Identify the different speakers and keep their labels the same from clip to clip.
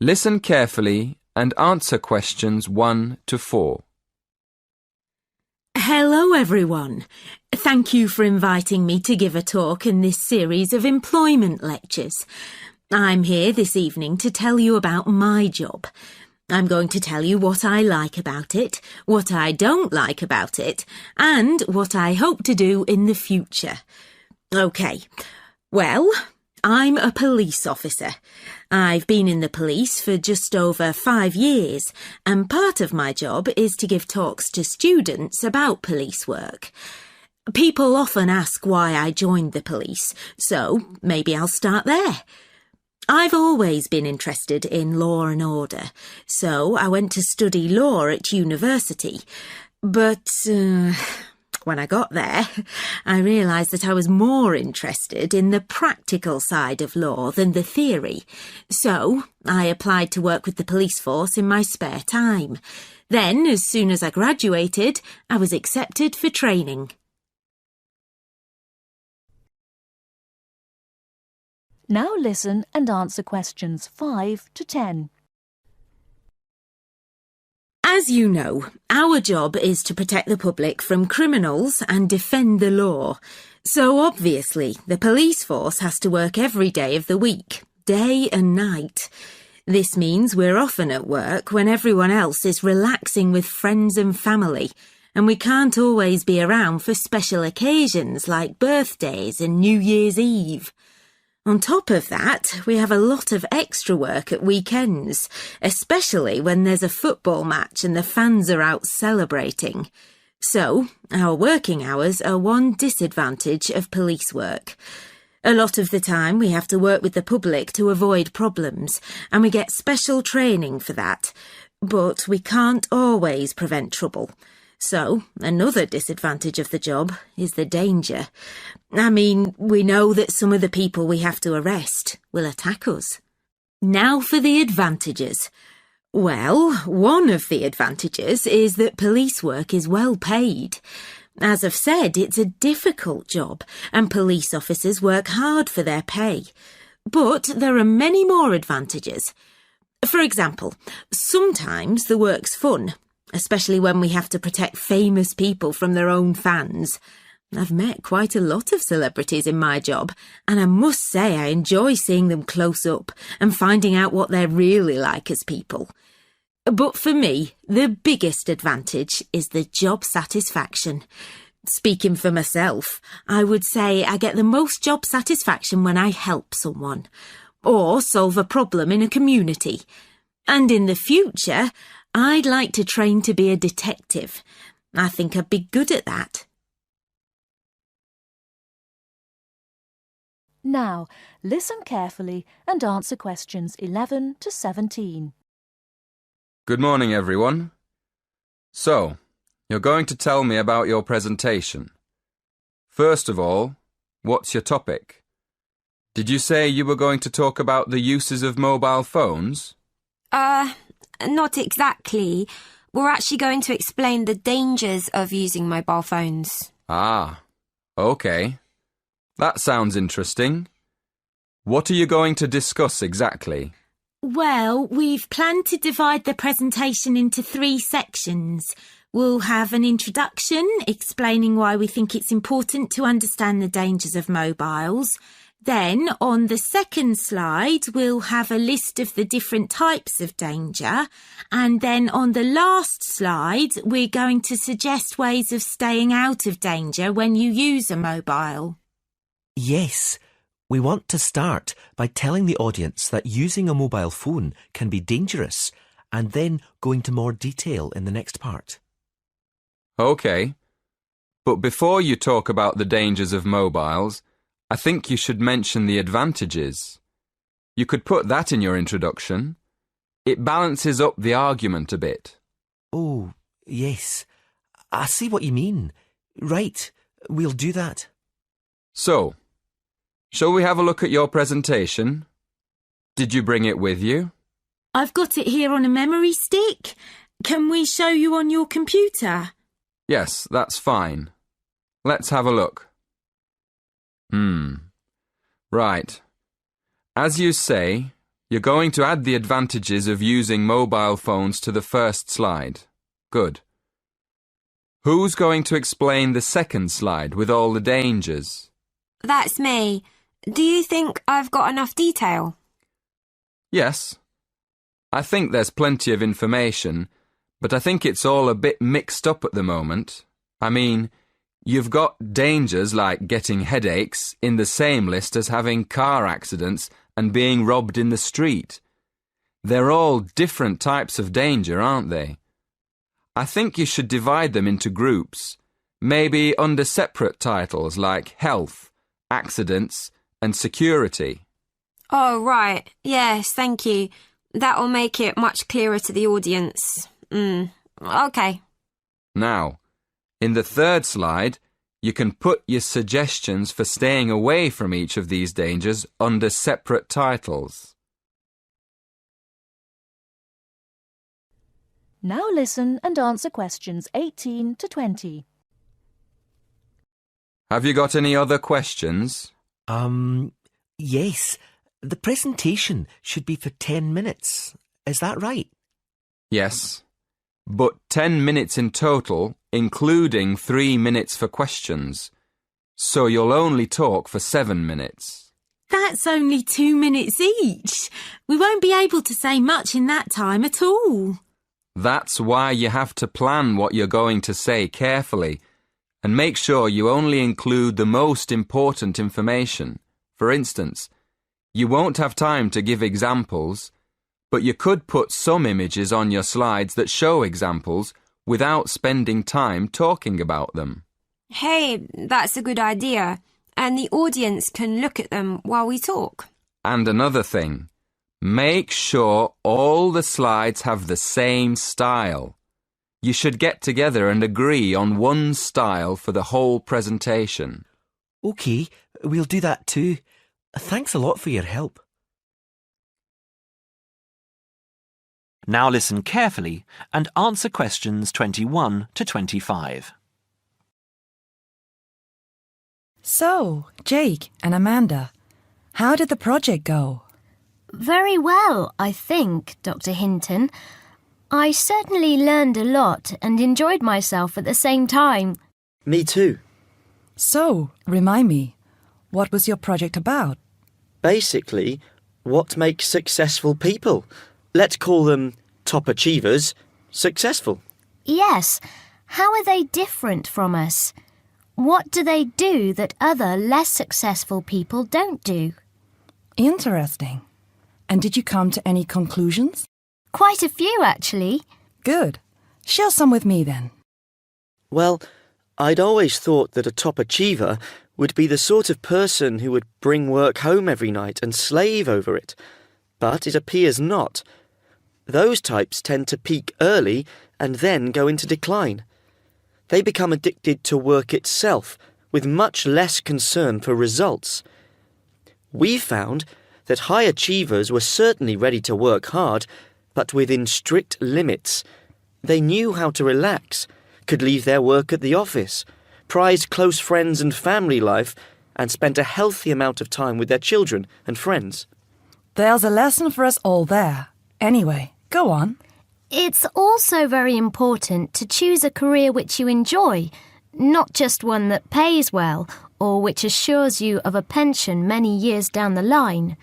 Speaker 1: Listen carefully and answer questions 1 to 4.
Speaker 2: Hello everyone. Thank you for inviting me to give a talk in this series of employment lectures. I'm here this evening to tell you about my job. I'm going to tell you what I like about it, what I don't like about it, and what I hope to do in the future. OK, well, I'm a police officer. I've been in the police for just over 5 years, and part of my job is to give talks to students about police work. People often ask why I joined the police, so maybe I'll start there. I've always been interested in law and order, so I went to study law at university. But when I got there, I realised that I was more interested in the practical side of law than the theory. So I applied to work with the police force in my spare time. Then, as soon as I graduated, I was accepted for training.
Speaker 3: Now listen and answer questions 5 to 10.
Speaker 2: As you know, our job is to protect the public from criminals and defend the law. So obviously, the police force has to work every day of the week, day and night. This means we're often at work when everyone else is relaxing with friends and family, and we can't always be around for special occasions like birthdays and New Year's Eve. On top of that, we have a lot of extra work at weekends, especially when there's a football match and the fans are out celebrating. So, our working hours are one disadvantage of police work. A lot of the time we have to work with the public to avoid problems, and we get special training for that. But we can't always prevent trouble. So, another disadvantage of the job is the danger. I mean, we know that some of the people we have to arrest will attack us. Now for the advantages. Well, one of the advantages is that police work is well paid. As I've said, it's a difficult job, and police officers work hard for their pay. But there are many more advantages. For example, sometimes the work's fun, especially when we have to protect famous people from their own fans. I've met quite a lot of celebrities in my job, and I must say I enjoy seeing them close up and finding out what they're really like as people. But for me, the biggest advantage is the job satisfaction. Speaking for myself, I would say I get the most job satisfaction when I help someone, or solve a problem in a community. And in the future, I'd like to train to be a detective. I think I'd be good at that.
Speaker 3: Now, listen carefully and answer questions 11 to 17.
Speaker 1: Good morning, everyone. So, you're going to tell me about your presentation. First of all, what's your topic? Did you say you were going to talk about the uses of mobile phones?
Speaker 4: Not exactly. We're actually going to explain the dangers of using mobile phones.
Speaker 1: Ah, OK. That sounds interesting. What are you going to discuss exactly?
Speaker 2: Well, we've planned to divide the presentation into 3 sections. We'll have an introduction explaining why we think it's important to understand the dangers of mobiles. Then, on the second slide, we'll have a list of the different types of danger. And then on the last slide, we're going to suggest ways of staying out of danger when you use a mobile.
Speaker 5: Yes, we want to start by telling the audience that using a mobile phone can be dangerous, and then go into more detail in the next part.
Speaker 1: OK. But before you talk about the dangers of mobiles, I think you should mention the advantages. You could put that in your introduction. It balances up the argument a bit.
Speaker 5: Oh, yes. I see what you mean. Right, we'll do that.
Speaker 1: So, shall we have a look at your presentation? Did you bring it with you?
Speaker 2: I've got it here on a memory stick. Can we show you on your computer?
Speaker 1: Yes, that's fine. Let's have a look. Right. As you say, You're going to add the advantages of using mobile phones to the first slide. Good. Who's going to explain the second slide with all the dangers?
Speaker 4: That's me. Do you think I've got enough detail?
Speaker 1: Yes. I think there's plenty of information, but I think it's all a bit mixed up at the moment. I mean, you've got dangers like getting headaches in the same list as having car accidents and being robbed in the street. They're all different types of danger, aren't they? I think you should divide them into groups, maybe under separate titles like health, accidents, and security.
Speaker 4: Oh, right. Yes, thank you. That'll make it much clearer to the audience. Okay.
Speaker 1: Now, in the third slide, you can put your suggestions for staying away from each of these dangers under separate titles.
Speaker 3: Now listen and answer questions 18 to 20.
Speaker 1: Have you got any other questions?
Speaker 5: Yes. The presentation should be for 10 minutes. Is that right?
Speaker 1: Yes, but 10 minutes in total, including 3 minutes for questions. So you'll only talk for 7 minutes.
Speaker 2: That's only 2 minutes each. We won't be able to say much in that time at all.
Speaker 1: That's why you have to plan what you're going to say carefully and make sure you only include the most important information. For instance, you won't have time to give examples, but you could put some images on your slides that show examples without spending time talking about them.
Speaker 4: Hey, that's a good idea. And the audience can look at them while we talk.
Speaker 1: And another thing, make sure all the slides have the same style. You should get together and agree on one style for the whole presentation.
Speaker 5: OK, we'll do that too. Thanks a lot for your help.
Speaker 6: Now listen carefully and answer questions 21 to 25.
Speaker 7: So, Jake and Amanda, how did the project go?
Speaker 8: Very well, I think, Dr. Hinton. I certainly learned a lot and enjoyed myself at the same time.
Speaker 9: Me too.
Speaker 7: So, remind me, what was your project about?
Speaker 9: Basically, what makes successful people? Let's call them top achievers successful.
Speaker 8: Yes, how are they different from us? What do they do that other less successful people don't do?
Speaker 7: Interesting. And did you come to any conclusions?
Speaker 8: Quite a few, actually.
Speaker 7: Good. Share some with me then.
Speaker 9: Well, I'd always thought that a top achiever would be the sort of person who would bring work home every night and slave over it. But it appears not. Those types tend to peak early and then go into decline. They become addicted to work itself, with much less concern for results. We found that high achievers were certainly ready to work hard, but within strict limits. They knew how to relax, could leave their work at the office, prized close friends and family life, and spent a healthy amount of time with their children and friends.
Speaker 7: There's a lesson for us all there. Anyway, go on.
Speaker 8: It's also very important to choose a career which you enjoy, not just one that pays well or which assures you of a pension many years down the line.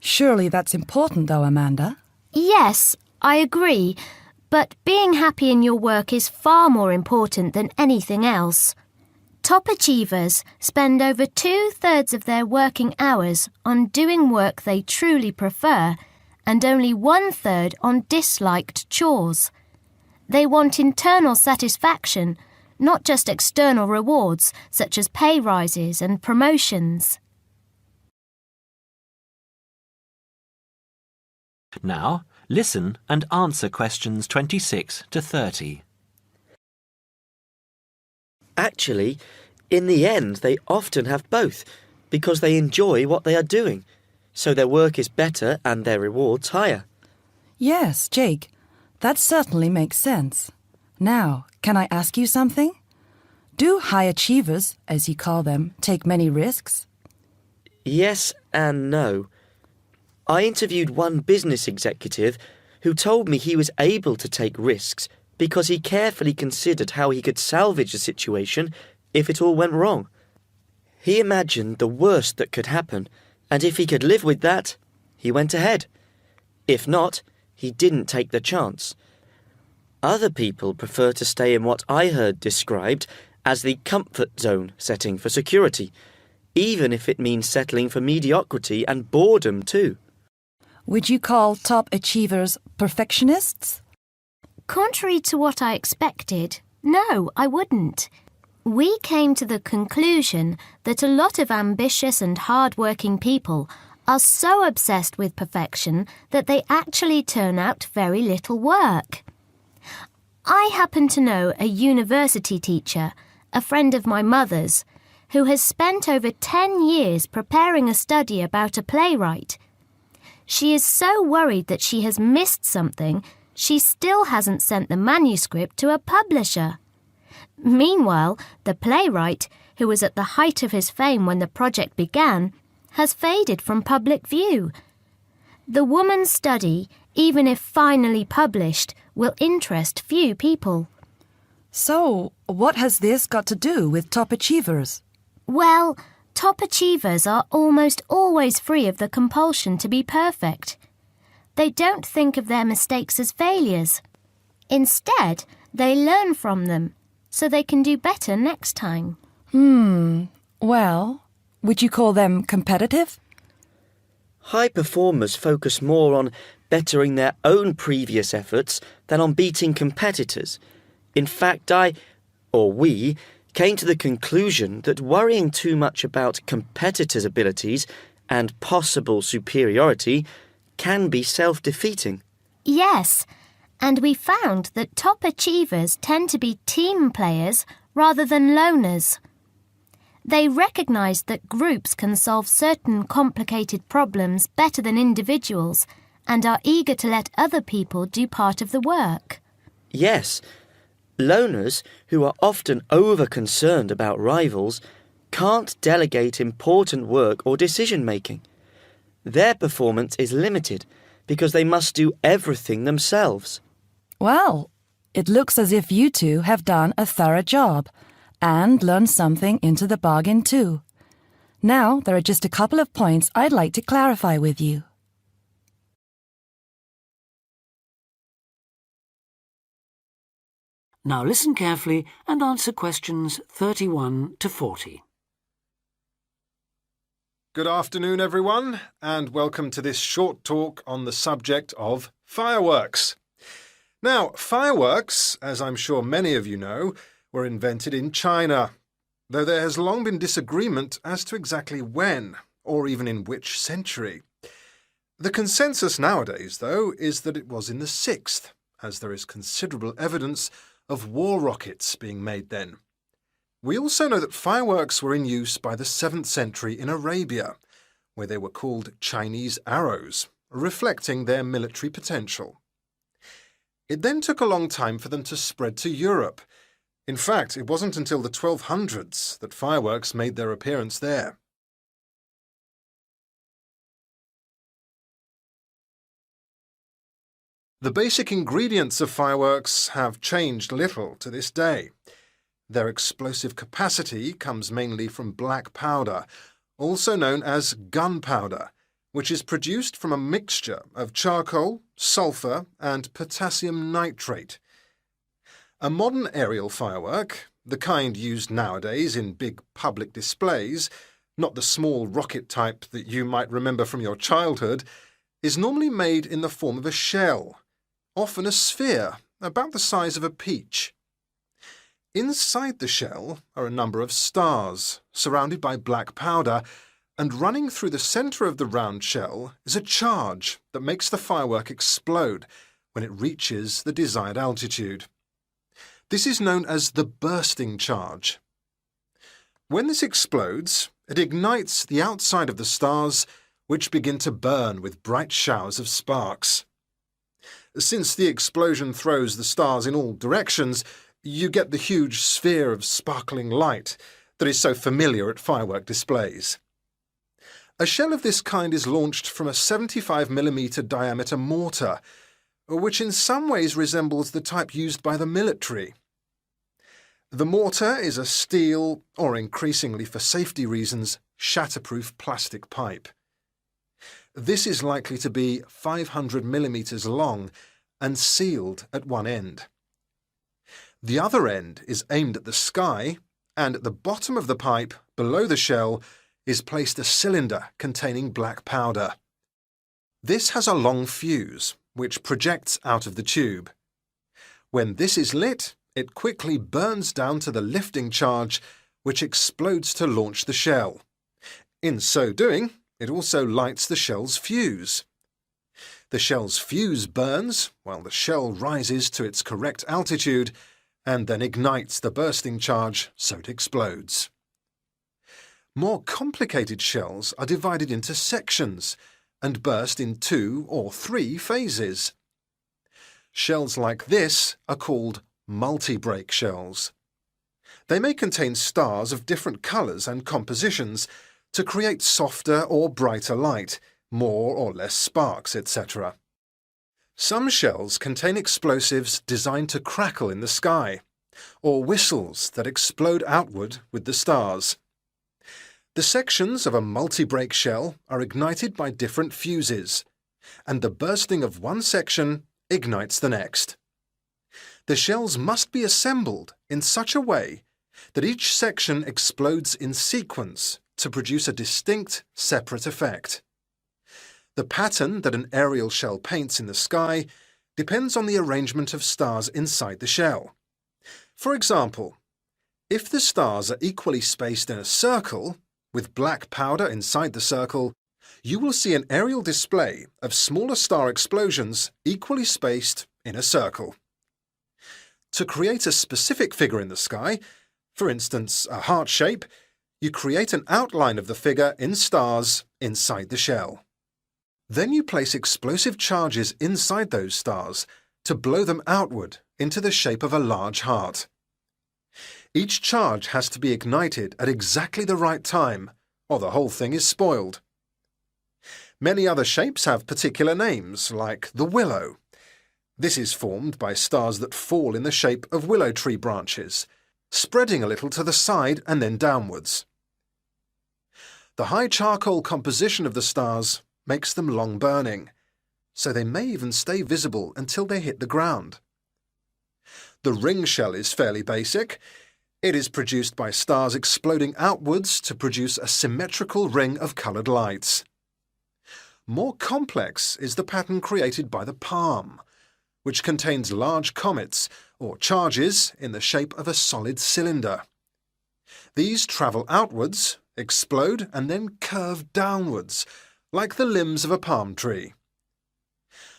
Speaker 7: Surely that's important though, Amanda.
Speaker 8: Yes, I agree, but being happy in your work is far more important than anything else. Top achievers spend over 2/3 of their working hours on doing work they truly prefer and only 1/3 on disliked chores. They want internal satisfaction, not just external rewards such as pay rises and promotions.
Speaker 6: Now, listen and answer questions 26 to 30.
Speaker 9: Actually, in the end, they often have both, because they enjoy what they are doing, so their work is better and their rewards higher.
Speaker 7: Yes, Jake, that certainly makes sense. Now, can I ask you something? Do high achievers, as you call them, take many risks?
Speaker 9: Yes and no. I interviewed one business executive who told me he was able to take risks because he carefully considered how he could salvage the situation if it all went wrong. He imagined the worst that could happen, and if he could live with that, he went ahead. If not, he didn't take the chance. Other people prefer to stay in what I heard described as the comfort zone setting for security, even if it means settling for mediocrity and boredom too.
Speaker 7: Would you call top achievers perfectionists?
Speaker 8: Contrary to what I expected, no, I wouldn't. We came to the conclusion that a lot of ambitious and hard-working people are so obsessed with perfection that they actually turn out very little work. I happen to know a university teacher, a friend of my mother's, who has spent over 10 years preparing a study about a playwright. She is so worried that she has missed something, she still hasn't sent the manuscript to a publisher. Meanwhile, the playwright, who was at the height of his fame when the project began, has faded from public view. The woman's study, even if finally published, will interest few people.
Speaker 7: So, what has this got to do with top achievers?
Speaker 8: Well, top achievers are almost always free of the compulsion to be perfect. They don't think of their mistakes as failures. Instead, they learn from them, so they can do better next time.
Speaker 7: Well, would you call them competitive?
Speaker 9: High performers focus more on bettering their own previous efforts than on beating competitors. In fact, we, came to the conclusion that worrying too much about competitors' abilities and possible superiority can be self-defeating.
Speaker 8: Yes, and we found that top achievers tend to be team players rather than loners. They recognise that groups can solve certain complicated problems better than individuals and are eager to let other people do part of the work.
Speaker 9: Yes, loners, who are often over-concerned about rivals, can't delegate important work or decision-making. Their performance is limited because they must do everything themselves.
Speaker 7: Well, it looks as if you two have done a thorough job and learned something into the bargain too. Now, there are just a couple of points I'd like to clarify with you.
Speaker 10: Now listen carefully and answer questions 31 to 40.
Speaker 11: Good afternoon, everyone, and welcome to this short talk on the subject of fireworks. Now, fireworks, as I'm sure many of you know, were invented in China, though there has long been disagreement as to exactly when, or even in which century. The consensus nowadays, though, is that it was in the 6th, as there is considerable evidence of war rockets being made then. We also know that fireworks were in use by the 7th century in Arabia, where they were called Chinese arrows, reflecting their military potential. It then took a long time for them to spread to Europe. In fact, it wasn't until the 1200s that fireworks made their appearance there. The basic ingredients of fireworks have changed little to this day. Their explosive capacity comes mainly from black powder, also known as gunpowder, which is produced from a mixture of charcoal, sulfur, and potassium nitrate. A modern aerial firework, the kind used nowadays in big public displays, not the small rocket type that you might remember from your childhood, is normally made in the form of a shell, often a sphere about the size of a peach. Inside the shell are a number of stars, surrounded by black powder, and running through the centre of the round shell is a charge that makes the firework explode when it reaches the desired altitude. This is known as the bursting charge. When this explodes, it ignites the outside of the stars, which begin to burn with bright showers of sparks. Since the explosion throws the stars in all directions, you get the huge sphere of sparkling light that is so familiar at firework displays. A shell of this kind is launched from a 75mm diameter mortar, which in some ways resembles the type used by the military. The mortar is a steel, or increasingly for safety reasons, shatterproof plastic pipe. This is likely to be 500mm long and sealed at one end. The other end is aimed at the sky, and at the bottom of the pipe, below the shell, is placed a cylinder containing black powder. This has a long fuse, which projects out of the tube. When this is lit, it quickly burns down to the lifting charge, which explodes to launch the shell. In so doing, it also lights the shell's fuse. The shell's fuse burns while the shell rises to its correct altitude and then ignites the bursting charge so it explodes. More complicated shells are divided into sections and burst in 2 or 3 phases. Shells like this are called multi-break shells. They may contain stars of different colours and compositions to create softer or brighter light, more or less sparks, etc. Some shells contain explosives designed to crackle in the sky, or whistles that explode outward with the stars. The sections of a multi-break shell are ignited by different fuses, and the bursting of one section ignites the next. The shells must be assembled in such a way that each section explodes in sequence to produce a distinct, separate effect. The pattern that an aerial shell paints in the sky depends on the arrangement of stars inside the shell. For example, if the stars are equally spaced in a circle, with black powder inside the circle, you will see an aerial display of smaller star explosions equally spaced in a circle. To create a specific figure in the sky, for instance a heart shape, you create an outline of the figure in stars inside the shell. Then you place explosive charges inside those stars to blow them outward into the shape of a large heart. Each charge has to be ignited at exactly the right time, or the whole thing is spoiled. Many other shapes have particular names, like the willow. This is formed by stars that fall in the shape of willow tree branches, spreading a little to the side and then downwards. The high charcoal composition of the stars makes them long-burning, so they may even stay visible until they hit the ground. The ring shell is fairly basic. It is produced by stars exploding outwards to produce a symmetrical ring of coloured lights. More complex is the pattern created by the palm, which contains large comets or charges in the shape of a solid cylinder. These travel outwards, explode and then curve downwards, like the limbs of a palm tree.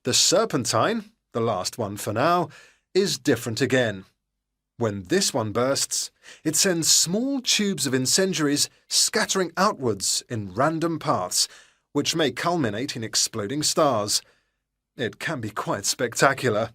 Speaker 11: The serpentine, the last one for now, is different again. When this one bursts, it sends small tubes of incendiaries scattering outwards in random paths, which may culminate in exploding stars. It can be quite spectacular.